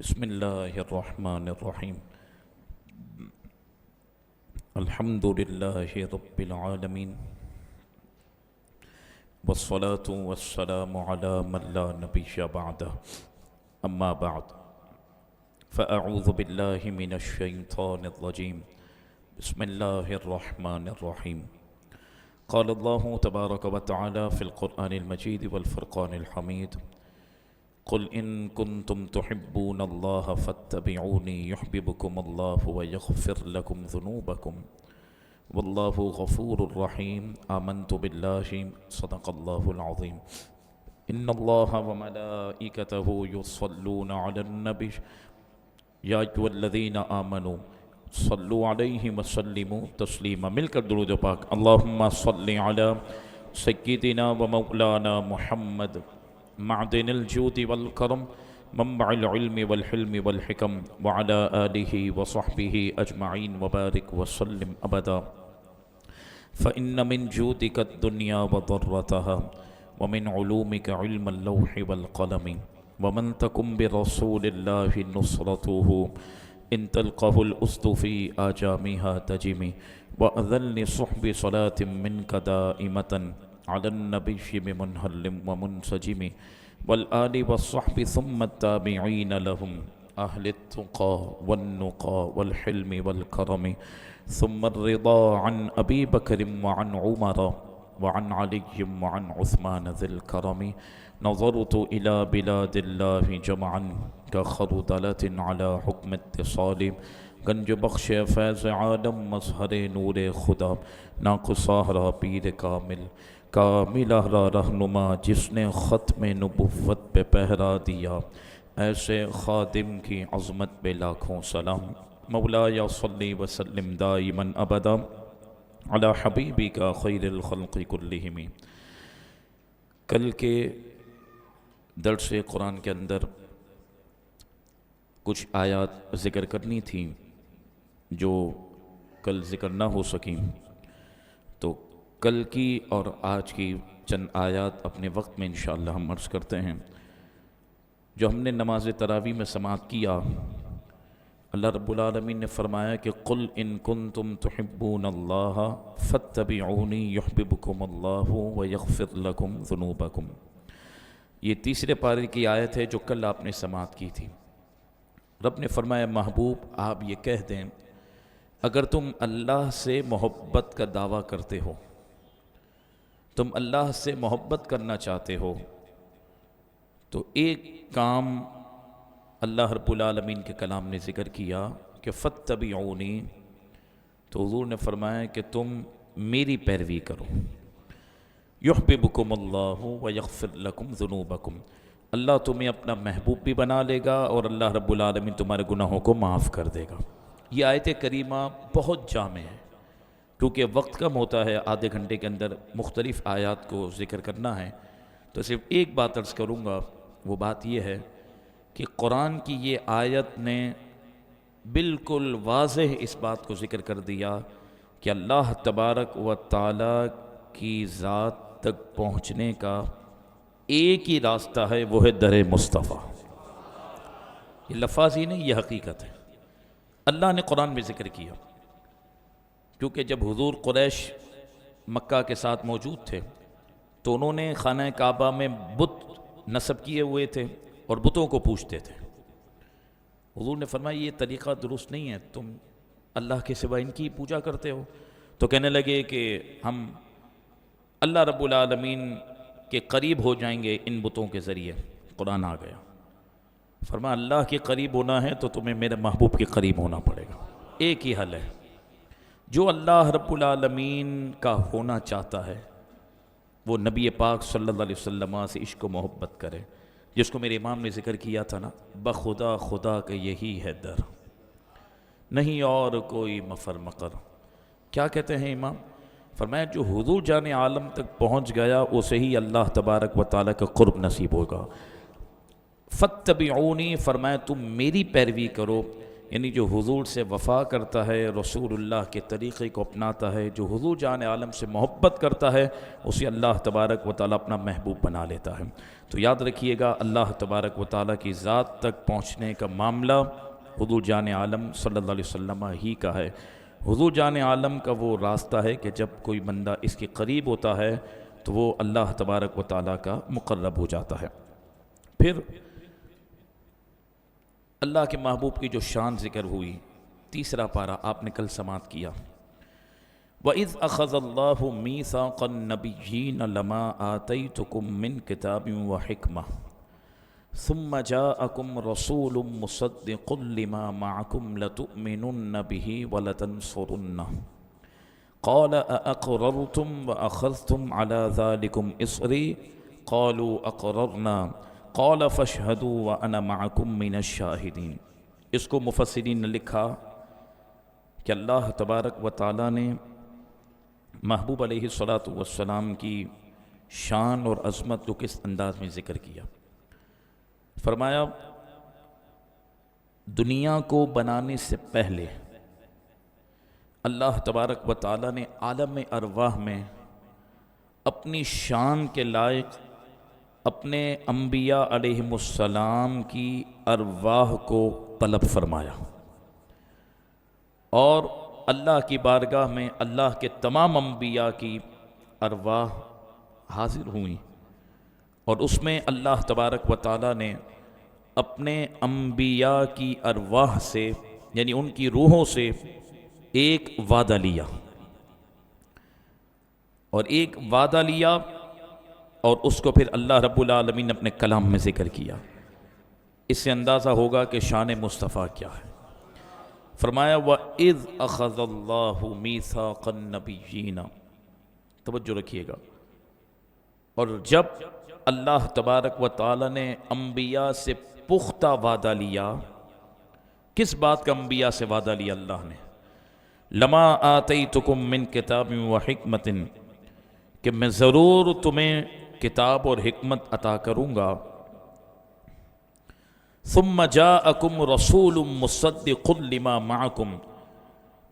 بسم اللہ الرحمن الرحیم الحمد للہ رب العالمین والصلاة والسلام علی من لا نبی بعدہ اما بعد فاعوذ باللہ من الشیطان الرجیم بسم اللہ الرحمن الرحیم قال اللہ تبارک وتعالی فی القرآن المجید والفرقان الحمید قل ان کنتم تحبون اللہ فاتبعونی یحببکم اللہ ویغفر لکم ذنوبکم واللہ غفور الرحیم آمنت باللہ صدق اللہ العظیم ان اللہ وملائکتہ یصلون علی النبی یا ایھا الذین آمنوا صلوا علیہ وسلموا تسلیما۔ مل کر درود پاک اللہم صلی علی سیدنا و مولانا محمد معدن الجود والکرم منبع العلم والحلم والحکم وعلى آلہ وصحبہ اجمعین وبارک وسلم ابدا فإن من جودك الدنيا وضرتها ومن علومك علم اللوح والقلم ومن تكن برسول الله نصرته إن تلقه الأسد في آجامها تجم وأذن لصحب صلاة منك دائمة على النبي بمنهل ومنسجم والآل والصحب ثم التابعين لهم أهل التقى والنقى والحلم والكرم ثم الرضا عن أبي بكر وعن عمر وعن علي وعن عثمان ذي الكرم نظرت إلى بلاد الله جمعا كخردلة على حكم اتصال گنج بخش فیض عالم مظہر نور خدا ناقصاہرا پیر کاملہ رہنما جس نے ختم نبوت پہ پہرا دیا ایسے خادم کی عظمت پہ لاکھوں سلام مولایا صلی وسلم دائما ابدا علی حبیبک خیر الخلق کلہم۔ کل کے درس قرآن کے اندر کچھ آیات ذکر کرنی تھیں جو کل ذکر نہ ہو سکیں، تو کل کی اور آج کی چند آیات اپنے وقت میں انشاءاللہ ہم عرض کرتے ہیں۔ جو ہم نے نماز تراویح میں سماعت کیا، اللہ رب العالمین نے فرمایا کہ قل ان کنتم تحبون اللہ فاتبعونی یحببکم اللہ ویغفر لکم ذنوبکم۔ یہ تیسرے پارے کی آیت ہے جو کل آپ نے سماعت کی تھی۔ رب نے فرمایا محبوب آپ یہ کہہ دیں اگر تم اللہ سے محبت کا دعویٰ کرتے ہو، تم اللہ سے محبت کرنا چاہتے ہو، تو ایک کام اللہ رب العالمین کے کلام نے ذکر کیا کہ فاتبعونی، تو حضور نے فرمایا کہ تم میری پیروی کرو، یحببکم اللہ ویغفر لکم ذنوبکم، اللہ تمہیں اپنا محبوب بھی بنا لے گا اور اللہ رب العالمین تمہارے گناہوں کو معاف کر دے گا۔ یہ آیت کریمہ بہت جامع ہے، کیونکہ وقت کم ہوتا ہے، آدھے گھنٹے کے اندر مختلف آیات کو ذکر کرنا ہے، تو صرف ایک بات عرض کروں گا، وہ بات یہ ہے کہ قرآن کی یہ آیت نے بالکل واضح اس بات کو ذکر کر دیا کہ اللہ تبارک و تعالیٰ کی ذات تک پہنچنے کا ایک ہی راستہ ہے، وہ ہے در مصطفیٰ۔ یہ لفظ ہی نہیں، یہ حقیقت ہے۔ اللہ نے قرآن میں ذکر کیا، کیونکہ جب حضور قریش مکہ کے ساتھ موجود تھے تو انہوں نے خانہ کعبہ میں بت نصب کیے ہوئے تھے اور بتوں کو پوجتے تھے۔ حضور نے فرمایا یہ طریقہ درست نہیں ہے، تم اللہ کے سوا ان کی پوجا کرتے ہو۔ تو کہنے لگے کہ ہم اللہ رب العالمین کے قریب ہو جائیں گے ان بتوں کے ذریعے۔ قرآن آ گیا، فرمایا اللہ کے قریب ہونا ہے تو تمہیں میرے محبوب کے قریب ہونا پڑے گا۔ ایک ہی حل ہے، جو اللہ رب العالمین کا ہونا چاہتا ہے وہ نبی پاک صلی اللہ علیہ وسلم سے عشق و محبت کرے، جس کو میرے امام نے ذکر کیا تھا نا، بخدا خدا کا یہی ہے در، نہیں اور کوئی مفر مقر۔ کیا کہتے ہیں امام؟ فرمایا جو حضور جان عالم تک پہنچ گیا اسے ہی اللہ تبارک و تعالیٰ کا قرب نصیب ہوگا۔ فاتبعونی، فرمایا تم میری پیروی کرو، یعنی جو حضور سے وفا کرتا ہے، رسول اللہ کے طریقے کو اپناتا ہے، جو حضور جان عالم سے محبت کرتا ہے، اسے اللہ تبارک و تعالیٰ اپنا محبوب بنا لیتا ہے۔ تو یاد رکھیے گا، اللہ تبارک و تعالیٰ کی ذات تک پہنچنے کا معاملہ حضور جان عالم صلی اللہ علیہ وسلم ہی کا ہے۔ حضور جان عالم کا وہ راستہ ہے کہ جب کوئی بندہ اس کے قریب ہوتا ہے تو وہ اللہ تبارک و تعالیٰ کا مقرب ہو جاتا ہے۔ پھر اللہ کے محبوب کی جو شان ذکر ہوئی، تیسرا پارہ آپ نے کل سماعت کیا، وَإِذْ أَخَذَ اللَّهُ مِيثَاقَ النَّبِيِّينَ لَمَا آتَيْتُكُم مِّن كِتَابٍ وَحِكْمَةٍ ثُمَّ جَاءَكُمْ رَسُولٌ مُصَدِّقٌ لِّمَا مَعَكُمْ لَتُؤْمِنُنَّ بِهِ وَلَتَنصُرُنَّهُ قَالَ أَأَقْرَرْتُمْ وَأَخَذْتُمْ عَلَى ذَلِكُمْ إِصْرِي قَالُوا أَقْرَرْنَا قَالَ فَاشْهَدُوا وَأَنَا مَعَكُمْ مِنَ الشَّاهِدِينَ۔ اس کو مفسرین نے لکھا کہ اللہ تبارک و تعالیٰ نے محبوب علیہ الصلاۃ کی شان اور عظمت کو کس انداز میں ذکر کیا۔ فرمایا دنیا کو بنانے سے پہلے اللہ تبارک و تعالیٰ نے عالم ارواح میں اپنی شان کے لائق اپنے انبیاء علیہم السلام کی ارواح کو طلب فرمایا، اور اللہ کی بارگاہ میں اللہ کے تمام انبیاء کی ارواح حاضر ہوئیں، اور اس میں اللہ تبارک و تعالیٰ نے اپنے انبیاء کی ارواح سے، یعنی ان کی روحوں سے ایک وعدہ لیا، اور ایک وعدہ لیا اور اس کو پھر اللہ رب العالمین نے اپنے کلام میں ذکر کیا۔ اس سے اندازہ ہوگا کہ شان مصطفیٰ کیا ہے۔ فرمایا وَإِذْ أَخَذَ اللَّهُ مِيثَاقَ النَّبِيِّينَ، توجہ رکھیے گا، اور جب اللہ تبارک و تعالی نے انبیاء سے پختہ وعدہ لیا، کس بات کا انبیاء سے وعدہ لیا اللہ نے؟ لما آتیتکم من کتاب و حکمت، کہ میں ضرور تمہیں کتاب اور حکمت عطا کروں گا۔ ثم جاءکم رسول مصدق لما معکم،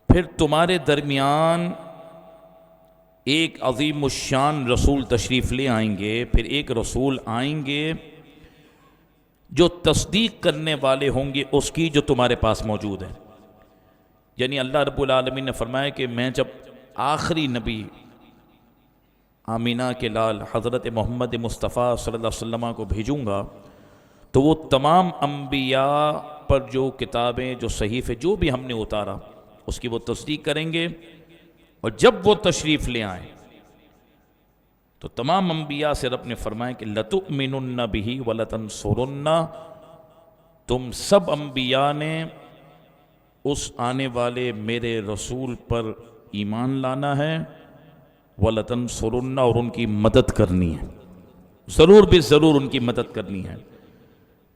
پھر تمہارے درمیان ایک عظیم الشان رسول تشریف لے آئیں گے، پھر ایک رسول آئیں گے جو تصدیق کرنے والے ہوں گے اس کی جو تمہارے پاس موجود ہے۔ یعنی اللہ رب العالمین نے فرمایا کہ میں جب آخری نبی آمینہ کے لال حضرت محمد مصطفیٰ صلی اللہ علیہ وسلم کو بھیجوں گا تو وہ تمام انبیاء پر جو کتابیں، جو صحیفے، جو بھی ہم نے اتارا اس کی وہ تصدیق کریں گے، اور جب وہ تشریف لے آئیں تو تمام انبیاء سے رب نے فرمایا کہ لَتُؤْمِنُنَّ بِهِ وَلَتَنْصُرُنَّ، تم سب انبیاء نے اس آنے والے میرے رسول پر ایمان لانا ہے، وَلَتَنْصُرُنَّ، اور ان کی مدد کرنی ہے، ضرور بھی ضرور ان کی مدد کرنی ہے۔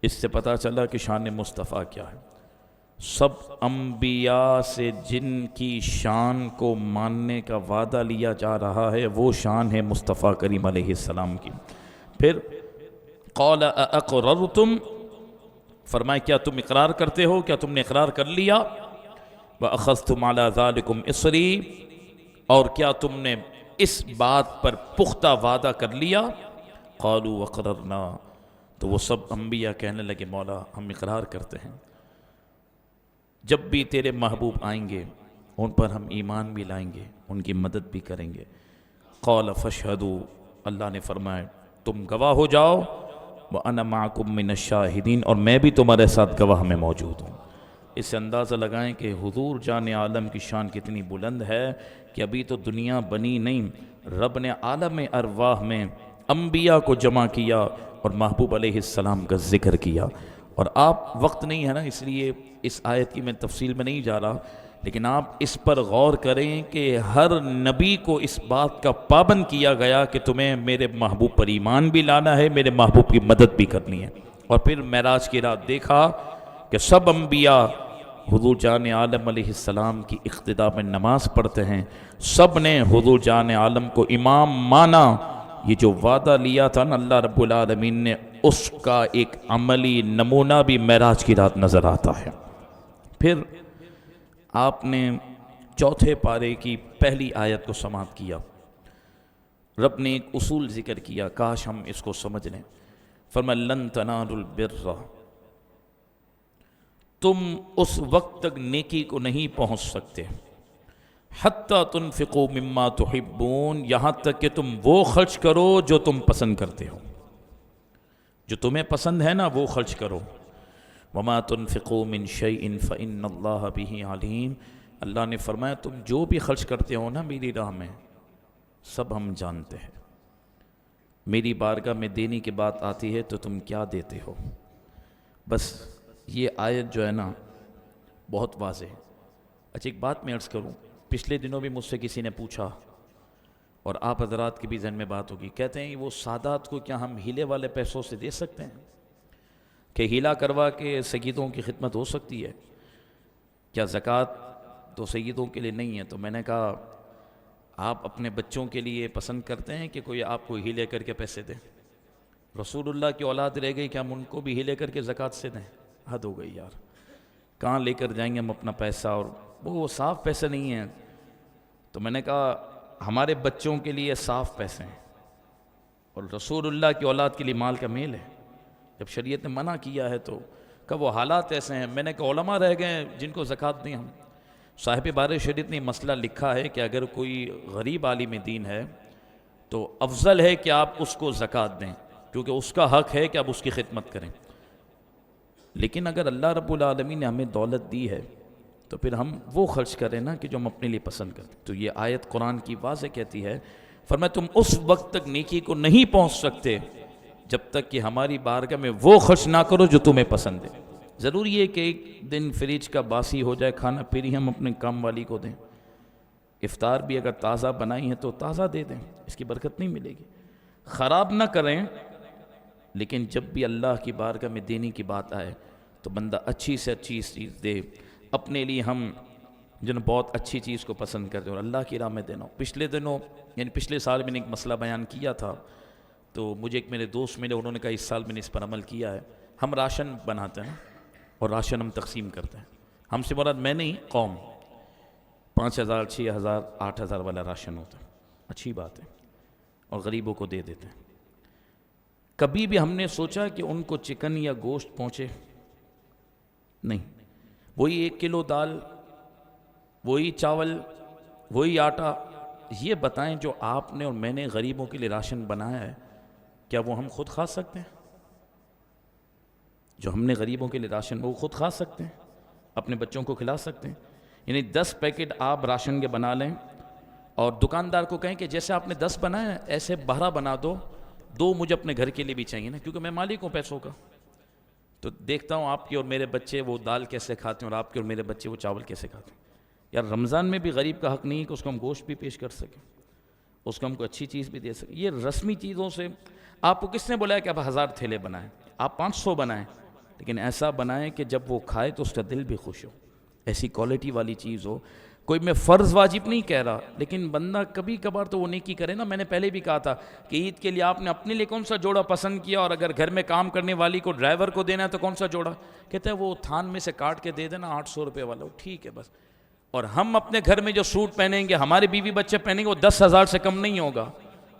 اس سے پتہ چلا کہ شان مصطفیٰ کیا ہے۔ سب انبیاء سے جن کی شان کو ماننے کا وعدہ لیا جا رہا ہے وہ شان ہے مصطفیٰ کریم علیہ السلام کی۔ پھر قال اقررتم، فرمائے کیا تم اقرار کرتے ہو، کیا تم نے اقرار کر لیا؟ واخذتم علی ذلکم اصری، اور کیا تم نے اس بات پر پختہ وعدہ کر لیا؟ قالوا اقررنا، تو وہ سب انبیاء کہنے لگے مولا ہم اقرار کرتے ہیں، جب بھی تیرے محبوب آئیں گے ان پر ہم ایمان بھی لائیں گے، ان کی مدد بھی کریں گے۔ قال فاشہدوا، اللہ نے فرمایا تم گواہ ہو جاؤ، وَأَنَا مَعَكُمْ مِنَ الشَّاهِدِينَ، اور میں بھی تمہارے ساتھ گواہ میں موجود ہوں۔ اس سے اندازہ لگائیں کہ حضور جان عالم کی شان کتنی بلند ہے کہ ابھی تو دنیا بنی نہیں، رب نے عالم ارواح میں انبیاء کو جمع کیا اور محبوب علیہ السلام کا ذکر کیا۔ اور آپ، وقت نہیں ہے نا اس لیے اس آیت کی میں تفصیل میں نہیں جا رہا، لیکن آپ اس پر غور کریں کہ ہر نبی کو اس بات کا پابند کیا گیا کہ تمہیں میرے محبوب پر ایمان بھی لانا ہے، میرے محبوب کی مدد بھی کرنی ہے۔ اور پھر معراج کی رات دیکھا کہ سب انبیاء حضور جان عالم علیہ السلام کی اقتداء میں نماز پڑھتے ہیں، سب نے حضور جان عالم کو امام مانا۔ یہ جو وعدہ لیا تھا نا اللہ رب العالمین نے، اس کا ایک عملی نمونہ بھی معراج کی رات نظر آتا ہے۔ پھر آپ نے چوتھے پارے کی پہلی آیت کو سماعت کیا. رب نے ایک اصول ذکر کیا، کاش ہم اس کو سمجھ لیں. فرمایا لن تنالوا البر، تم اس وقت تک نیکی کو نہیں پہنچ سکتے حتی تنفقوا مما تحبون، یہاں تک کہ تم وہ خرچ کرو جو تم پسند کرتے ہو. جو تمہیں پسند ہے نا وہ خرچ کرو. وما تنفقوا من شیء فإن اللہ بہ علیم، اللہ نے فرمایا تم جو بھی خرچ کرتے ہو نا میری راہ میں، سب ہم جانتے ہیں. میری بارگاہ میں دینے کی بات آتی ہے تو تم کیا دیتے ہو. بس یہ آیت جو ہے نا بہت واضح ہے. اچھا ایک بات میں عرض کروں، پچھلے دنوں بھی مجھ سے کسی نے پوچھا اور آپ حضرات کے بھی ذہن میں بات ہوگی، کہتے ہیں وہ سادات کو کیا ہم ہیلے والے پیسوں سے دے سکتے ہیں؟ کہ ہیلا کروا کے سیدوں کی خدمت ہو سکتی ہے کیا؟ زکوٰۃ تو سیدوں کے لیے نہیں ہے. تو میں نے کہا آپ اپنے بچوں کے لیے پسند کرتے ہیں کہ کوئی آپ کو ہیلے کر کے پیسے دے؟ رسول اللہ کی اولاد رہ گئی کہ ہم ان کو بھی ہیلے کر کے زکوٰۃ سے دیں؟ حد ہو گئی یار. کہاں لے کر جائیں گے ہم اپنا پیسہ، اور وہ صاف پیسے نہیں ہیں. تو میں نے کہا ہمارے بچوں کے لیے صاف پیسے ہیں اور رسول اللہ کی اولاد کے لیے مال کا میل ہے. جب شریعت نے منع کیا ہے تو کب وہ حالات ایسے ہیں. میں نے کہا علماء رہ گئے جن کو زکوٰۃ دیں ہم. صاحب بار شریعت نے مسئلہ لکھا ہے کہ اگر کوئی غریب عالم دین ہے تو افضل ہے کہ آپ اس کو زکوٰۃ دیں، کیونکہ اس کا حق ہے کہ آپ اس کی خدمت کریں. لیکن اگر اللہ رب العالمین نے ہمیں دولت دی ہے تو پھر ہم وہ خرچ کریں نا کہ جو ہم اپنے لیے پسند کرتے. تو یہ آیت قرآن کی واضح کہتی ہے، فرمایا تم اس وقت تک نیکی کو نہیں پہنچ سکتے جب تک کہ ہماری بارگاہ میں وہ خرچ نہ کرو جو تمہیں پسند ہے. ضروری ہے کہ ایک دن فریج کا باسی ہو جائے کھانا پھر ہی ہم اپنے کام والی کو دیں. افطار بھی اگر تازہ بنائی ہے تو تازہ دے دیں، اس کی برکت نہیں ملے گی. خراب نہ کریں، لیکن جب بھی اللہ کی بارگاہ میں دینے کی بات آئے تو بندہ اچھی سے اچھی چیز دے. اپنے لیے ہم جن بہت اچھی چیز کو پسند کرتے ہیں اور اللہ کی راہ میں دینا. پچھلے دنوں یعنی پچھلے سال میں نے ایک مسئلہ بیان کیا تھا تو مجھے ایک میرے دوست ملے، انہوں نے کہا اس سال میں نے اس پر عمل کیا ہے. ہم راشن بناتے ہیں اور راشن ہم تقسیم کرتے ہیں. ہم سے مراد میں نہیں، قوم. 5,000 6,000 8,000 والا راشن ہوتا ہے، اچھی بات ہے، اور غریبوں کو دے دیتے ہیں. کبھی بھی ہم نے سوچا کہ ان کو چکن یا گوشت پہنچے؟ نہیں. وہی 1 کلو دال، وہی چاول، وہی آٹا. یہ بتائیں جو آپ نے اور میں نے غریبوں کے لیے راشن بنایا ہے کیا وہ ہم خود کھا سکتے ہیں؟ جو ہم نے غریبوں کے لیے راشن وہ خود کھا سکتے ہیں، اپنے بچوں کو کھلا سکتے ہیں؟ یعنی 10 پیکٹ آپ راشن کے بنا لیں اور دکاندار کو کہیں کہ جیسے آپ نے 10 بنائے ایسے 12 بنا دو، 2 مجھے اپنے گھر کے لیے بھی چاہیے نا، کیونکہ میں مالک ہوں پیسوں کا. تو دیکھتا ہوں آپ کے اور میرے بچے وہ دال کیسے کھاتے ہیں اور آپ کے اور میرے بچے وہ چاول کیسے کھاتے ہیں. یار رمضان میں بھی غریب کا حق نہیں ہے کہ اس کو ہم گوشت بھی پیش کر سکیں، اس کو ہم کو اچھی چیز بھی دے سکیں. یہ رسمی چیزوں سے آپ کو کس نے بولا ہے کہ آپ 1000 تھیلے بنائیں؟ آپ 500 بنائیں، لیکن ایسا بنائیں کہ جب وہ کھائے تو اس کا دل بھی خوش ہو، ایسی کوالٹی والی چیز ہو. کوئی میں فرض واجب نہیں کہہ رہا، لیکن بندہ کبھی کبھار تو وہ نیکی کرے نا. میں نے پہلے بھی کہا تھا کہ عید کے لیے آپ نے اپنے لیے کون سا جوڑا پسند کیا، اور اگر گھر میں کام کرنے والی کو ڈرائیور کو دینا ہے تو کون سا جوڑا؟ کہتے ہیں وہ تھان میں سے کاٹ کے دے دینا 800 روپے والا، ٹھیک ہے بس. اور ہم اپنے گھر میں جو سوٹ پہنیں گے، ہمارے بیوی بچے پہنیں گے، وہ 10,000 سے کم نہیں ہوگا.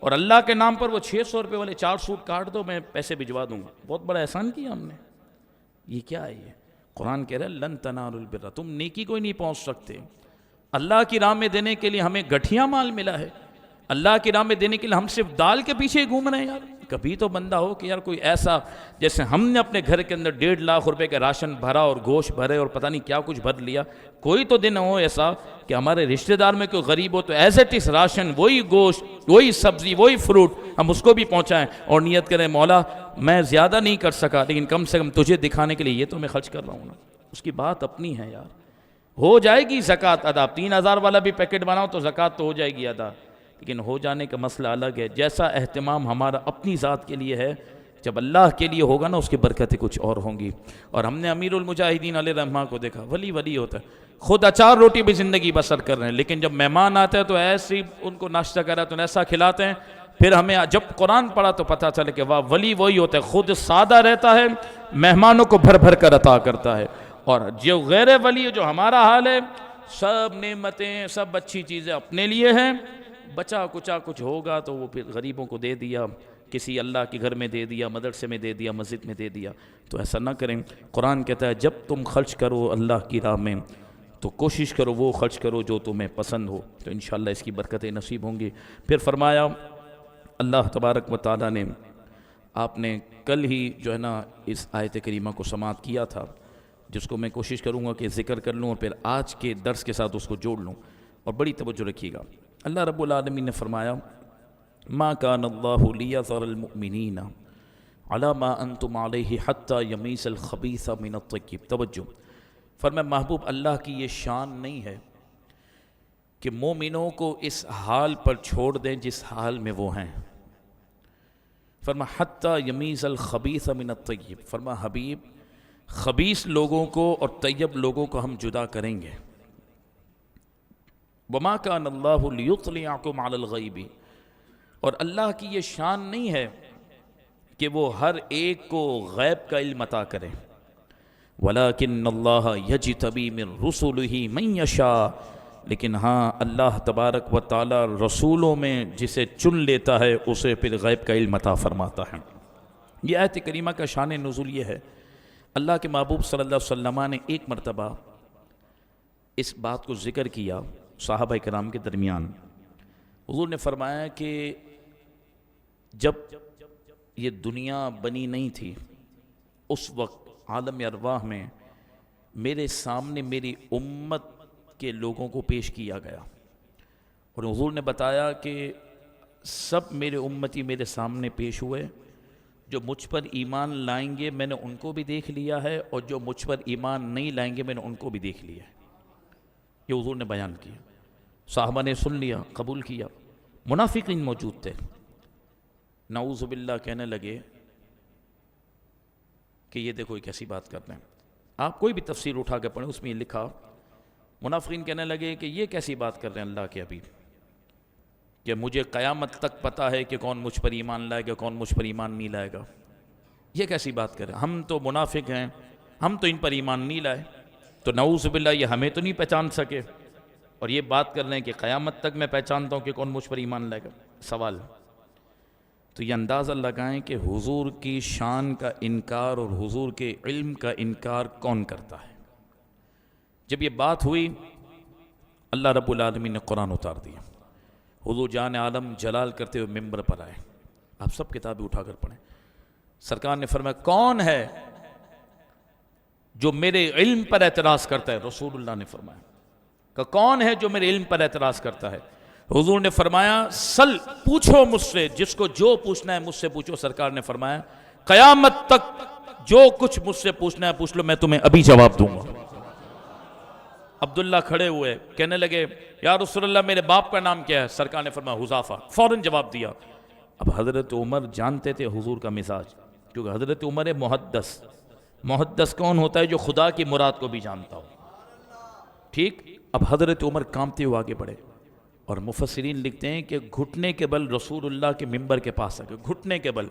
اور اللہ کے نام پر وہ 600 روپے والے 4 سوٹ کاٹ دو، میں پیسے بھجوا دوں گا. بہت بڑا احسان کیا ہم نے. یہ کیا ہے؟ یہ قرآن کہہ رہا ہے لن تنالوا البر، تم نیکی کو ہی نہیں پہنچ سکتے. اللہ کی راہ میں دینے کے لیے ہمیں گٹھیا مال ملا ہے، اللہ کی راہ میں دینے کے لیے ہم صرف دال کے پیچھے گھوم رہے ہیں. یار کبھی تو بندہ ہو کہ یار کوئی ایسا، جیسے ہم نے اپنے گھر کے اندر 1.5 لاکھ روپے کا راشن بھرا اور گوشت بھرے اور پتہ نہیں کیا کچھ بھر لیا، کوئی تو دن ہو ایسا کہ ہمارے رشتہ دار میں کوئی غریب ہو تو ایز اٹ از راشن، وہی گوشت، وہی سبزی، وہی فروٹ ہم اس کو بھی پہنچائیں اور نیت کریں مولا میں زیادہ نہیں کر سکا لیکن کم سے کم تجھے دکھانے کے لیے یہ تو میں خرچ کر رہا ہوں نا. اس کی بات اپنی ہے یار. ہو جائے گی زکوٰۃ ادا. 3,000 والا بھی پیکٹ بناؤ تو زکوٰۃ تو ہو جائے گی ادا، لیکن ہو جانے کا مسئلہ الگ ہے. جیسا اہتمام ہمارا اپنی ذات کے لیے ہے، جب اللہ کے لیے ہوگا نا اس کی برکتیں کچھ اور ہوں گی. اور ہم نے امیر المجاہدین علیہ رحمہ کو دیکھا، ولی ہوتا ہے، خود اچار روٹی بھی زندگی بسر کر رہے ہیں، لیکن جب مہمان آتے ہیں تو ایسی ان کو ناشتہ کرا تو ایسا کھلاتے ہیں. پھر ہمیں جب قرآن پڑھا تو پتہ چلے کہ واہ ولی وہی ہوتا ہے، خود سادہ رہتا ہے، مہمانوں کو بھر بھر کر عطا کرتا ہے. اور جو غیر ولی جو ہمارا حال ہے، سب نعمتیں سب اچھی چیزیں اپنے لیے ہیں، بچا کچا کچھ ہوگا تو وہ پھر غریبوں کو دے دیا، کسی اللہ کے گھر میں دے دیا، مدرسے میں دے دیا، مسجد میں دے دیا. تو ایسا نہ کریں. قرآن کہتا ہے جب تم خرچ کرو اللہ کی راہ میں تو کوشش کرو وہ خرچ کرو جو تمہیں پسند ہو، تو انشاءاللہ اس کی برکتیں نصیب ہوں گی. پھر فرمایا اللہ تبارک و تعالیٰ نے، آپ نے کل ہی جو ہے نا اس آیت کریمہ کو سماعت کیا تھا، جس کو میں کوشش کروں گا کہ ذکر کر لوں اور پھر آج کے درس کے ساتھ اس کو جوڑ لوں، اور بڑی توجہ رکھیے گا. اللہ رب العالمین نے فرمایا ما کان اللہ لیذر المؤمنین علی ما انتم علیہ حتی یمیز الخبیث من الطیب. توجہ، فرمایا محبوب اللہ کی یہ شان نہیں ہے کہ مومنوں کو اس حال پر چھوڑ دیں جس حال میں وہ ہیں. فرمایا حتی یمیز الخبیث من الطیب، فرمایا حبیب خبیث لوگوں کو اور طیب لوگوں کو ہم جدا کریں گے. وما کان اللہ لیطلعکم علی الغیب، اور اللہ کی یہ شان نہیں ہے کہ وہ ہر ایک کو غیب کا علم عطا کرے. ولیکن اللہ یجتبی من رسلہ من یشاء، لیکن ہاں اللہ تبارک و تعالی رسولوں میں جسے چن لیتا ہے اسے پھر غیب کا علم عطا فرماتا ہے. یہ آیت کریمہ کا شان نزول یہ ہے. اللہ کے محبوب صلی اللہ علیہ وسلم نے ایک مرتبہ اس بات کو ذکر کیا صحابہ کرام کے درمیان. حضور نے فرمایا کہ جب یہ دنیا بنی نہیں تھی اس وقت عالم ارواح میں میرے سامنے میری امت کے لوگوں کو پیش کیا گیا، اور حضور نے بتایا کہ سب میرے امتی میرے سامنے پیش ہوئے. جو مجھ پر ایمان لائیں گے میں نے ان کو بھی دیکھ لیا ہے، اور جو مجھ پر ایمان نہیں لائیں گے میں نے ان کو بھی دیکھ لیا ہے. یہ حضور نے بیان کیا. صحابہ نے سن لیا، قبول کیا. منافقین موجود تھے، نعوذ باللہ کہنے لگے کہ یہ دیکھو یہ کیسی بات کر رہے ہیں. آپ کوئی بھی تفسیر اٹھا کے پڑھیں، اس میں یہ لکھا، منافقین کہنے لگے کہ یہ کیسی بات کر رہے ہیں اللہ کے حبیب، کہ مجھے قیامت تک پتہ ہے کہ کون مجھ پر ایمان لائے گا کون مجھ پر ایمان نہیں لائے گا. یہ کیسی بات کر رہے ہیں، ہم تو منافق ہیں، ہم تو ان پر ایمان نہیں لائے، تو نعوذ باللہ یہ ہمیں تو نہیں پہچان سکے، اور یہ بات کر رہے ہیں کہ قیامت تک میں پہچانتا ہوں کہ کون مجھ پر ایمان لائے گا. سوال، تو یہ اندازہ لگائیں کہ حضور کی شان کا انکار اور حضور کے علم کا انکار کون کرتا ہے. جب یہ بات ہوئی اللہ رب العالمین نے قرآن اتار دیا. حضور جان عالم جلال کرتے ہوئے ممبر پر آئے. آپ سب کتابیں اٹھا کر پڑھیں. سرکار نے فرمایا کون ہے جو میرے علم پر اعتراض کرتا ہے؟ رسول اللہ نے فرمایا کہ کون ہے جو میرے علم پر اعتراض کرتا ہے؟ حضور نے فرمایا سل، پوچھو مجھ سے، جس کو جو پوچھنا ہے مجھ سے پوچھو. سرکار نے فرمایا قیامت تک جو کچھ مجھ سے پوچھنا ہے پوچھ لو، میں تمہیں ابھی جواب دوں گا. عبداللہ کھڑے ہوئے کہنے لگے یا رسول اللہ میرے باپ کا نام کیا ہے؟ سرکار نے فرمایا حذیفہ. فوراً جواب دیا. اب حضرت عمر جانتے تھے حضور کا مزاج، کیونکہ حضرت عمر محدث. محدث کون ہوتا ہے؟ جو خدا کی مراد کو بھی جانتا ہو. ٹھیک. اب حضرت عمر کانپتے ہوئے آگے بڑھے، اور مفسرین لکھتے ہیں کہ گھٹنے کے بل رسول اللہ کے ممبر کے پاس آ گئے، گھٹنے کے بل،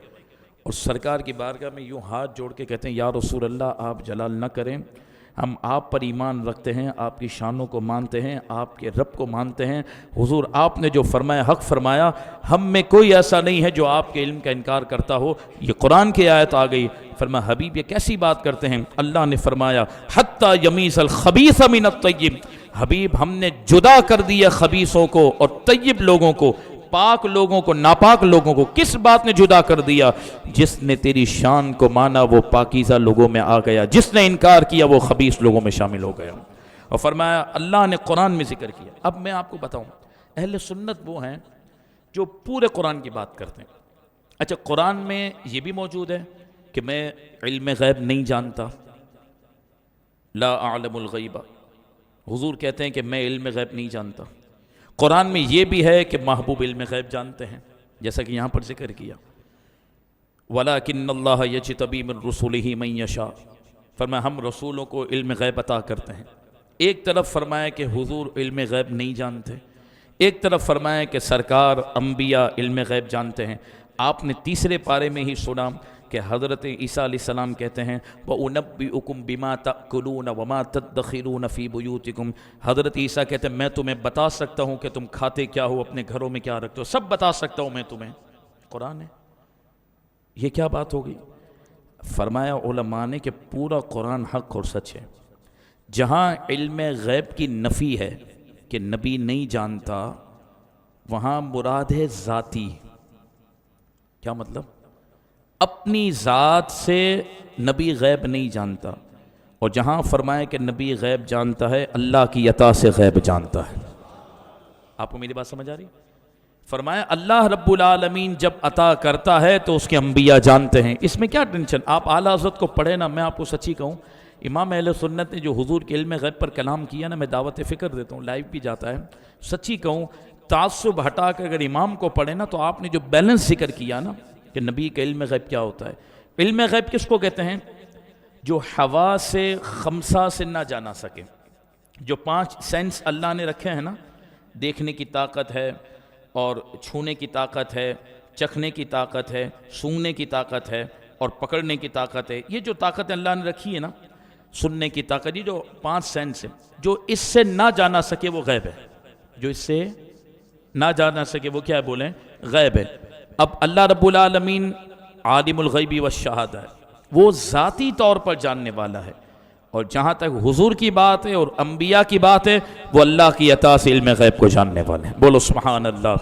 اور سرکار کی بارگاہ میں یوں ہاتھ جوڑ کے کہتے ہیں یا رسول اللہ آپ جلال نہ کریں، ہم آپ پر ایمان رکھتے ہیں، آپ کی شانوں کو مانتے ہیں، آپ کے رب کو مانتے ہیں. حضور آپ نے جو فرمایا حق فرمایا، ہم میں کوئی ایسا نہیں ہے جو آپ کے علم کا انکار کرتا ہو. یہ قرآن کی آیت آ گئی. فرمایا حبیب یہ کیسی بات کرتے ہیں؟ اللہ نے فرمایا حتی یمیز الخبیث من الطیب. حبیب ہم نے جدا کر دیا خبیثوں کو اور طیب لوگوں کو، پاک لوگوں کو ناپاک لوگوں کو. کس بات نے جدا کر دیا؟ جس نے تیری شان کو مانا وہ پاکیزہ لوگوں میں آ گیا، جس نے انکار کیا وہ خبیث لوگوں میں شامل ہو گیا. اور فرمایا اللہ نے قرآن میں ذکر کیا. اب میں آپ کو بتاؤں، اہل سنت وہ ہیں جو پورے قرآن کی بات کرتے ہیں. اچھا قرآن میں یہ بھی موجود ہے کہ میں علم غیب نہیں جانتا، لا اعلم الغیب. حضور کہتے ہیں کہ میں علم غیب نہیں جانتا. قرآن میں یہ بھی ہے کہ محبوب علم غیب جانتے ہیں، جیسا کہ یہاں پر ذکر کیا وَلَٰكِنَّ اللَّهَ يَجْتَبِي مِن رُّسُلِهِ مَن يَشَاءُ. فرمایا ہم رسولوں کو علم غیب عطا کرتے ہیں. ایک طرف فرمایا کہ حضور علم غیب نہیں جانتے، ایک طرف فرمایا کہ سرکار انبیاء علم غیب جانتے ہیں. آپ نے تیسرے پارے میں ہی سنا کہ حضرت عیسیٰ علیہ السلام کہتے ہیں وَأُنَبِّئُكُم بِمَا تَأْكُلُونَ وَمَا تَدَّخِرُونَ فِي بُيُوتِكُم، حضرت عیسیٰ کہتے ہیں میں تمہیں بتا سکتا ہوں کہ تم کھاتے کیا ہو، اپنے گھروں میں کیا رکھتے ہو، سب بتا سکتا ہوں میں تمہیں۔ قرآن ہے، یہ کیا بات ہو گئی؟ فرمایا علماء نے کہ پورا قرآن حق اور سچ ہے۔ جہاں علم غیب کی نفی ہے کہ نبی نہیں جانتا، وہاں مراد ہے ذاتی۔ کیا مطلب؟ اپنی ذات سے نبی غیب نہیں جانتا، اور جہاں فرمایا کہ نبی غیب جانتا ہے، اللہ کی عطا سے غیب جانتا ہے۔ آپ کو میری بات سمجھ آ رہی؟ فرمایا اللہ رب العالمین جب عطا کرتا ہے تو اس کے انبیاء جانتے ہیں، اس میں کیا ٹینشن؟ آپ اعلیٰ حضرت کو پڑھے نا، میں آپ کو سچی کہوں، امام اہل سنت نے جو حضور کے علم غیب پر کلام کیا نا، میں دعوت فکر دیتا ہوں، لائیو بھی جاتا ہے، سچی کہوں تعصب ہٹا کر اگر امام کو پڑھے نا، تو آپ نے جو بیلنس ذکر کیا نا کہ نبی کا علم غیب کیا ہوتا ہے۔ علم غیب کس کو کہتے ہیں؟ جو حواس خمسہ سے نہ جانا سکے، جو 5 سینس اللہ نے رکھے ہیں نا، دیکھنے کی طاقت ہے، اور چھونے کی طاقت ہے، چکھنے کی طاقت ہے، سونگنے کی طاقت ہے، اور پکڑنے کی طاقت ہے، یہ جو طاقت اللہ نے رکھی ہے نا، سننے کی طاقت، یہ جو 5 سینس ہے، جو اس سے نہ جانا سکے وہ غیب ہے۔ جو اس سے نہ جانا سکے وہ کیا ہے؟ بولیں غیب ہے۔ اب اللہ رب العالمین عالم الغیب والشہادہ ہے، وہ ذاتی طور پر جاننے والا ہے، اور جہاں تک حضور کی بات ہے اور انبیاء کی بات ہے، وہ اللہ کی عطا سے علم غیب کو جاننے والے ہیں۔ بولو سبحان اللہ۔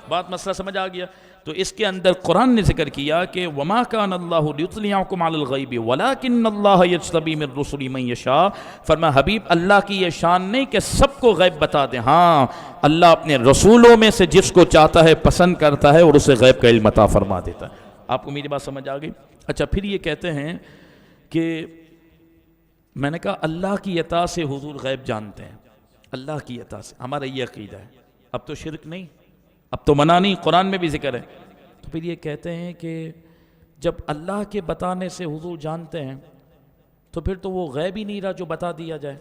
بات مسئلہ سمجھ آ گیا؟ تو اس کے اندر قرآن نے ذکر کیا کہ وَمَا كَانَ اللَّهُ لِيُطْلِعَكُمْ عَلَى الْغَيْبِ وَلَكِنَّ اللَّهَ يَجْتَبِي مِن رُّسُلِهِ مَن يَشَاءُ۔ فرمایا حبیب اللہ کی یہ شان نہیں کہ سب کو غیب بتا دیں، ہاں اللہ اپنے رسولوں میں سے جس کو چاہتا ہے پسند کرتا ہے اور اسے غیب کا علم عطا فرما دیتا ہے۔ آپ کو میری بات سمجھ آ گئی؟ اچھا، پھر یہ کہتے ہیں کہ میں نے کہا اللہ کی عطا سے حضور غیب جانتے ہیں، اللہ کی عطا سے، ہمارا یہ عقیدہ ہے، اب تو شرک نہیں، اب تو منع نہیں، قرآن میں بھی ذکر ہے۔ تو پھر یہ کہتے ہیں کہ جب اللہ کے بتانے سے حضور جانتے ہیں، تو پھر تو وہ غیب ہی نہیں رہا جو بتا دیا جائے،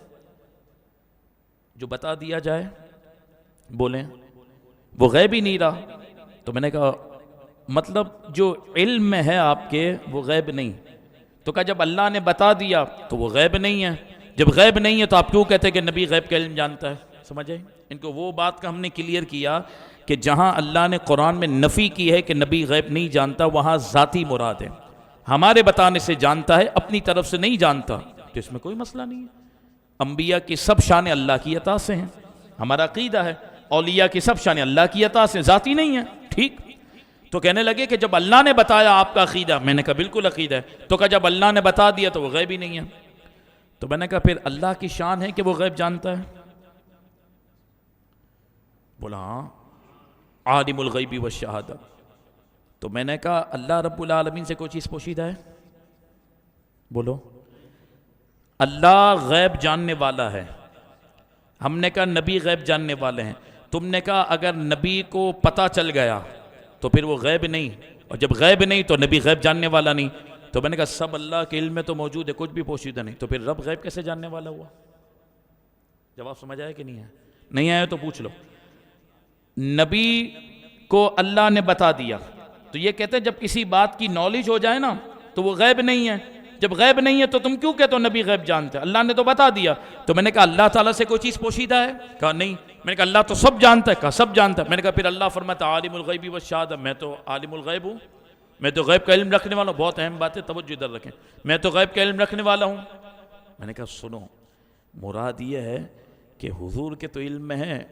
جو بتا دیا جائے، بولیں وہ غیب ہی نہیں رہا۔ تو میں نے کہا مطلب جو علم میں ہے آپ کے وہ غیب نہیں، تو کہا جب اللہ نے بتا دیا تو وہ غیب نہیں ہے، جب غیب نہیں ہے تو آپ کیوں کہتے ہیں کہ نبی غیب کا علم جانتا ہے؟ سمجھے؟ ان کو وہ بات کا ہم نے کلیئر کیا کہ جہاں اللہ نے قرآن میں نفی کی ہے کہ نبی غیب نہیں جانتا، وہاں ذاتی مراد ہے، ہمارے بتانے سے جانتا ہے، اپنی طرف سے نہیں جانتا، تو اس میں کوئی مسئلہ نہیں ہے۔ انبیاء کی سب شانیں اللہ کی عطا سے ہیں، ہمارا عقیدہ ہے، اولیاء کی سب شانیں اللہ کی عطا سے، ذاتی نہیں ہیں، ٹھیک؟ تو کہنے لگے کہ جب اللہ نے بتایا آپ کا عقیدہ، میں نے کہا بالکل عقیدہ ہے، تو کہا جب اللہ نے بتا دیا تو وہ غیب ہی نہیں ہے۔ تو میں نے کہا پھر اللہ کی شان ہے کہ وہ غیب جانتا ہے؟ بولا ہاں عالم الغیب والشہادہ۔ تو میں نے کہا اللہ رب العالمین سے کوئی چیز پوشیدہ ہے؟ بولو اللہ غیب جاننے والا ہے، ہم نے کہا نبی غیب جاننے والے ہیں، تم نے کہا اگر نبی کو پتہ چل گیا تو پھر وہ غیب نہیں، اور جب غیب نہیں تو نبی غیب جاننے والا نہیں۔ تو میں نے کہا سب اللہ کے علم میں تو موجود ہے، کچھ بھی پوشیدہ نہیں، تو پھر رب غیب کیسے جاننے والا ہوا؟ جواب سمجھ آیا کہ نہیں ہے؟ نہیں آیا تو پوچھ لو۔ نبی کو اللہ نے بتا دیا، تو یہ کہتے ہیں جب کسی بات کی نالج ہو جائے نا تو وہ غیب نہیں ہے، جب غیب نہیں ہے تو تم کیوں کہتے ہو نبی غیب جانتے ہیں؟ اللہ نے تو بتا دیا۔ تو میں نے کہا اللہ تعالیٰ سے کوئی چیز پوشیدہ ہے؟ کہا نہیں۔ میں نے کہا اللہ تو سب جانتا ہے؟ کہا سب جانتا ہے۔ میں نے کہا پھر اللہ فرماتا عالم الغیب والشہادہ، میں تو عالم الغیب ہوں، میں تو غیب کا علم رکھنے والا ہوں۔ بہت اہم بات ہے، توجہ ادھر رکھیں، میں تو غیب کا علم رکھنے والا ہوں۔ میں نے کہا سنو، مراد یہ ہے کہ حضور کے تو علم میں ہے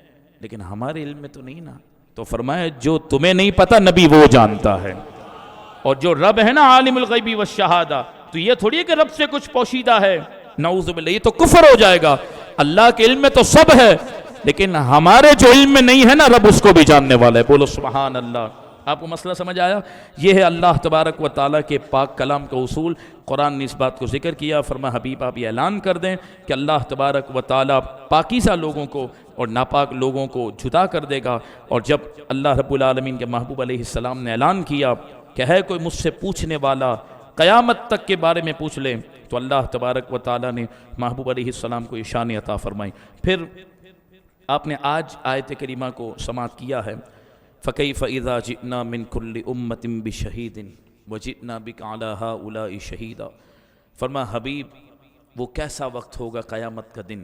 لیکن ہمارے علم میں تو نہیں نا۔ تو فرمایا جو تمہیں نہیں پتا نبی وہ جانتا ہے، اور جو رب ہے نا عالم الغیب والشہادہ، تو یہ تھوڑی ہے کہ رب سے کچھ پوشیدہ ہے، نعوذ باللہ، یہ تو کفر ہو جائے گا۔ اللہ کے علم میں تو سب ہے، لیکن ہمارے جو علم میں نہیں ہے نا رب اس کو بھی جاننے والا ہے۔ بولو سبحان اللہ۔ آپ کو مسئلہ سمجھ آیا؟ یہ ہے اللہ تبارک و تعالیٰ کے پاک کلام کا اصول۔ قرآن نے اس بات کو ذکر کیا، فرمایا حبیب آپ یہ اعلان کر دیں کہ اللہ تبارک و تعالیٰ پاکیزہ لوگوں کو اور ناپاک لوگوں کو جدا کر دے گا۔ اور جب اللہ رب العالمین کے محبوب علیہ السلام نے اعلان کیا کہ ہے کوئی مجھ سے پوچھنے والا قیامت تک کے بارے میں پوچھ لیں، تو اللہ تبارک و تعالیٰ نے محبوب علیہ السلام کو یہ شان عطا فرمائی۔ پھر آپ نے آج آیت کریمہ کو سماعت کیا ہے، فَكَيْفَ إِذَا جِئْنَا مِن كُلِّ أُمَّةٍ بِشَهِيدٍ، وجئنا بک علی ہؤلاء شہیدا۔ فرمایا حبیب وہ کیسا وقت ہوگا قیامت کا دن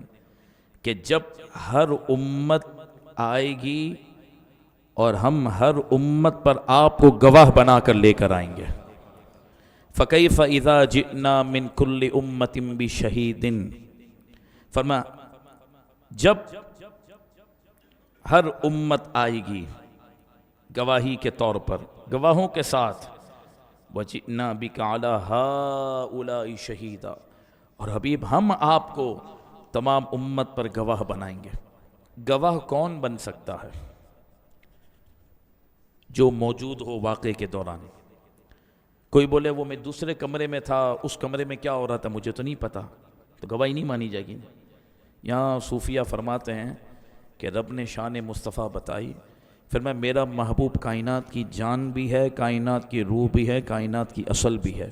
کہ جب ہر امت آئے گی اور ہم ہر امت پر آپ کو گواہ بنا کر لے کر آئیں گے۔ فَكَيْفَ إِذَا جِئْنَا مِن كُلِّ أُمَّةٍ بِشَهِيدٍ، فرمایا جب ہر امت آئے گی گواہی کے طور پر، گواہوں کے ساتھ، وَجِئْنَا بِكَ عَلَى هَؤُلَاءِ شَهِيدًا، اور حبیب ہم آپ کو تمام امت پر گواہ بنائیں گے۔ گواہ کون بن سکتا ہے؟ جو موجود ہو واقعے کے دوران۔ کوئی بولے وہ میں دوسرے کمرے میں تھا، اس کمرے میں کیا ہو رہا تھا مجھے تو نہیں پتا، تو گواہی نہیں مانی جائے گی۔ یہاں صوفیہ فرماتے ہیں کہ رب نے شان مصطفیٰ بتائی، پھر میں میرا محبوب کائنات کی جان بھی ہے، کائنات کی روح بھی ہے، کائنات کی اصل بھی ہے۔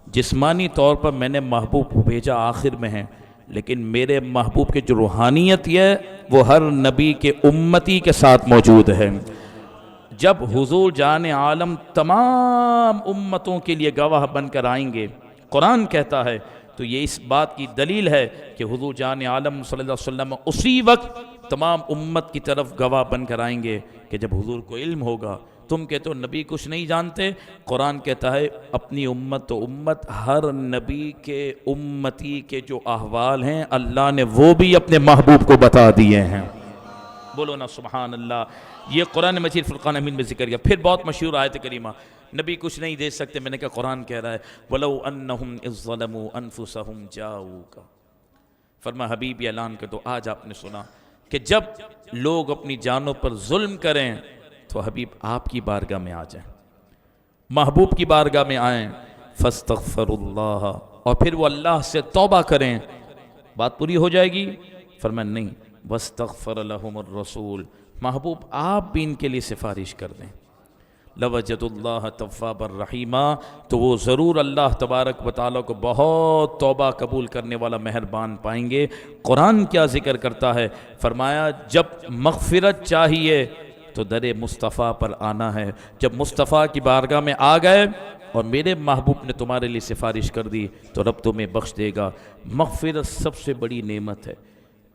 جسمانی طور پر میں نے محبوب کو بھیجا آخر میں ہے، لیکن میرے محبوب کی جو روحانیت ہے وہ ہر نبی کے امتی کے ساتھ موجود ہے۔ جب حضور جان عالم تمام امتوں کے لیے گواہ بن کر آئیں گے، قرآن کہتا ہے، تو یہ اس بات کی دلیل ہے کہ حضور جان عالم صلی اللہ علیہ وسلم اسی وقت تمام امت کی طرف گواہ بن کر آئیں گے کہ جب حضور کو علم ہوگا۔ تم کہتے ہو نبی کچھ نہیں جانتے، قرآن کہتا ہے اپنی امت تو امت، ہر نبی کے امتی کے جو احوال ہیں اللہ نے وہ بھی اپنے محبوب کو بتا دیے ہیں۔ بولو نا سبحان اللہ۔ یہ قرآن مجید فرقان حمید میں ذکر کیا۔ پھر بہت مشہور آیت کریمہ، نبی کچھ نہیں دے سکتے، میں نے کہا قرآن کہہ رہا ہے وَلَوْ أَنَّهُمْ إِذْ ظَلَمُوا أَنفُسَهُمْ جَاءُوكَ۔ فرمایا حبیب یہ اعلان کر دو، آج آپ نے سنا کہ جب لوگ اپنی جانوں پر ظلم کریں تو حبیب آپ کی بارگاہ میں آ جائیں، محبوب کی بارگاہ میں آئیں، فَاسْتَغْفَرُوا اللَّهَ، اور پھر وہ اللہ سے توبہ کریں، بات پوری ہو جائے گی؟ فرمایا نہیں، وَاسْتَغْفَرَ لَهُمُ الرَّسُولُ، محبوب آپ بھی ان کے لیے سفارش کر دیں، لَوَجَدُوا اللَّهَ تَوَّابًا رَحِيمًا، تو وہ ضرور اللہ تبارک و تعالیٰ کو بہت توبہ قبول کرنے والا مہربان پائیں گے۔ قرآن کیا ذکر کرتا ہے؟ فرمایا جب مغفرت چاہیے تو در مصطفیٰ پر آنا ہے، جب مصطفیٰ کی بارگاہ میں آ گئے اور میرے محبوب نے تمہارے لیے سفارش کر دی تو رب تمہیں بخش دے گا۔ مغفرت سب سے بڑی نعمت ہے،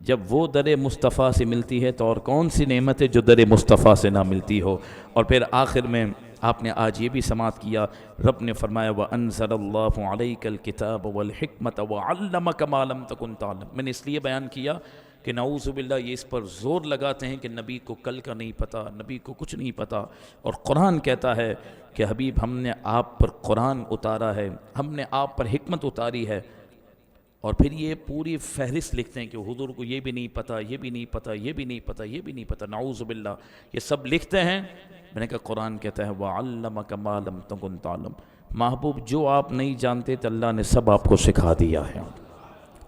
جب وہ در مصطفیٰ سے ملتی ہے تو اور کون سی نعمت ہے جو در مصطفیٰ سے نہ ملتی ہو۔ اور پھر آخر میں آپ نے آج یہ بھی سماعت کیا، رب نے فرمایا وَأَنزَلَ اللَّهُ عَلَيْكَ الْكِتَابَ وَالْحِكْمَةَ وَعَلَّمَكَ مَا لَمْ تَكُنْ تَعْلَمْ۔ میں نے اس لیے بیان کیا کہ نعوذ باللہ یہ اس پر زور لگاتے ہیں کہ نبی کو کل کا نہیں پتہ، نبی کو کچھ نہیں پتہ، اور قرآن کہتا ہے کہ حبیب ہم نے آپ پر قرآن اتارا ہے، ہم نے آپ پر حکمت اتاری ہے، اور پھر یہ پوری فہرست لکھتے ہیں کہ حضور کو یہ بھی نہیں پتہ، یہ بھی نہیں پتہ، یہ بھی نہیں پتہ، یہ بھی نہیں پتہ، نعوذ باللہ یہ سب لکھتے ہیں۔ میں نے کہا قرآن کہتا ہے وَعَلَّمَكَ مَا لَمْ تَكُنْ تَعْلَمْ، محبوب جو آپ نہیں جانتے تو اللہ نے سب آپ کو سکھا دیا ہے۔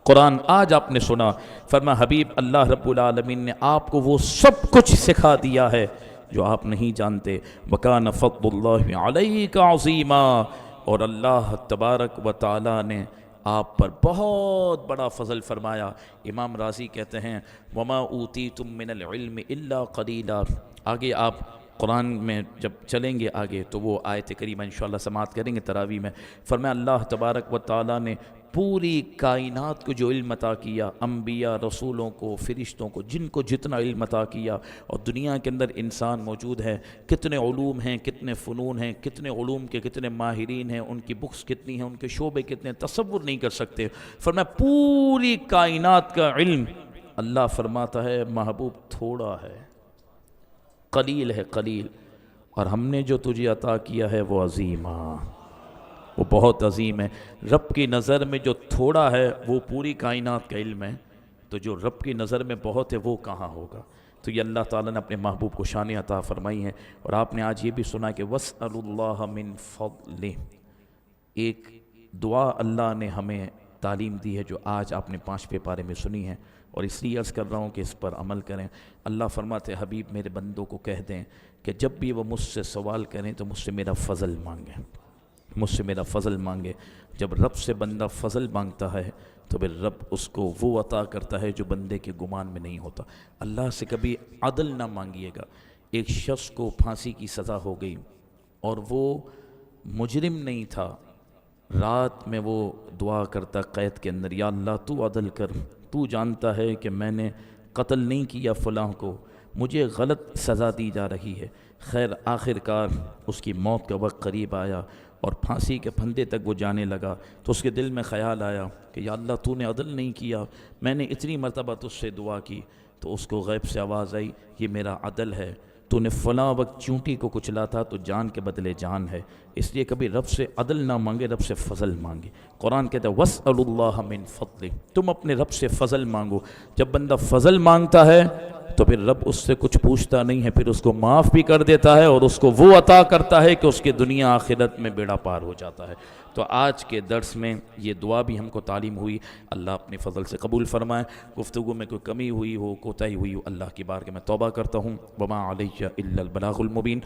قرآن آج آپ نے سنا، فرمایا حبیب اللہ رب العالمین نے آپ کو وہ سب کچھ سکھا دیا ہے جو آپ نہیں جانتے۔ وَكَانَ فَضْلُ اللَّهِ عَلَيْكَ عَظِيمًا، اور اللہ تبارک و تعالیٰ نے آپ پر بہت بڑا فضل فرمایا۔ امام رازی کہتے ہیں وَمَا أُوتِيتُم مِّنَ الْعِلْمِ إِلَّا قَلِيلًا۔ آگے آپ قرآن میں جب چلیں گے آگے تو وہ آیت کریمہ انشاءاللہ سماعت کریں گے تراویح میں۔ فرمایا اللہ تبارک و تعالیٰ نے پوری کائنات کو جو علم عطا کیا، انبیاء، رسولوں کو، فرشتوں کو، جن کو جتنا علم عطا کیا، اور دنیا کے اندر انسان موجود ہے، کتنے علوم ہیں، کتنے فنون ہیں، کتنے علوم کے کتنے ماہرین ہیں، ان کی بکس کتنی ہیں، ان کے شعبے کتنے، تصور نہیں کر سکتے۔ فرمایا پوری کائنات کا علم اللہ فرماتا ہے محبوب تھوڑا ہے، قلیل ہے، قلیل، اور ہم نے جو تجھے عطا کیا ہے وہ عظیم ہے، وہ بہت عظیم ہے۔ رب کی نظر میں جو تھوڑا ہے وہ پوری کائنات کا علم ہے، تو جو رب کی نظر میں بہت ہے وہ کہاں ہوگا؟ تو یہ اللہ تعالیٰ نے اپنے محبوب کو شان عطا فرمائی ہے۔ اور آپ نے آج یہ بھی سنا کہ وَاسْأَلُوا اللَّهَ مِن فَضْلِهِ، ایک دعا اللہ نے ہمیں تعلیم دی ہے جو آج آپ نے 5 پارے میں سنی ہے، اور اس لیے عرض کر رہا ہوں کہ اس پر عمل کریں۔ اللہ فرماتے حبیب میرے بندوں کو کہہ دیں کہ جب بھی وہ مجھ سے سوال کریں تو مجھ سے میرا فضل مانگیں، مجھ سے میرا فضل مانگے۔ جب رب سے بندہ فضل مانگتا ہے تو پھر رب اس کو وہ عطا کرتا ہے جو بندے کے گمان میں نہیں ہوتا۔ اللہ سے کبھی عدل نہ مانگیے گا۔ ایک شخص کو پھانسی کی سزا ہو گئی اور وہ مجرم نہیں تھا، رات میں وہ دعا کرتا قید کے اندر، یا اللہ تو عدل کر، تو جانتا ہے کہ میں نے قتل نہیں کیا فلاں کو، مجھے غلط سزا دی جا رہی ہے۔ خیر آخر کار اس کی موت کا وقت قریب آیا اور پھانسی کے پھندے تک وہ جانے لگا، تو اس کے دل میں خیال آیا کہ یا اللہ تو نے عدل نہیں کیا، میں نے اتنی مرتبہ تجھ سے دعا کی۔ تو اس کو غیب سے آواز آئی، یہ میرا عدل ہے، تو نے فلاں وقت چونٹی کو کچلا تھا تو جان کے بدلے جان ہے، اس لیے کبھی رب سے عدل نہ مانگے، رب سے فضل مانگے۔ قرآن کہتا ہے وَاسْأَلُوا اللَّهَ مِن فَضْلِهِ، تم اپنے رب سے فضل مانگو۔ جب بندہ فضل مانگتا ہے تو پھر رب اس سے کچھ پوچھتا نہیں ہے، پھر اس کو معاف بھی کر دیتا ہے اور اس کو وہ عطا کرتا ہے کہ اس کے دنیا آخرت میں بیڑا پار ہو جاتا ہے۔ تو آج کے درس میں یہ دعا بھی ہم کو تعلیم ہوئی، اللہ اپنے فضل سے قبول فرمائے۔ گفتگو میں کوئی کمی ہوئی ہو، کوتاہی ہوئی ہو، اللہ کی بارگاہ میں توبہ کرتا ہوں۔ وما علیہ الا البلاغ المبین۔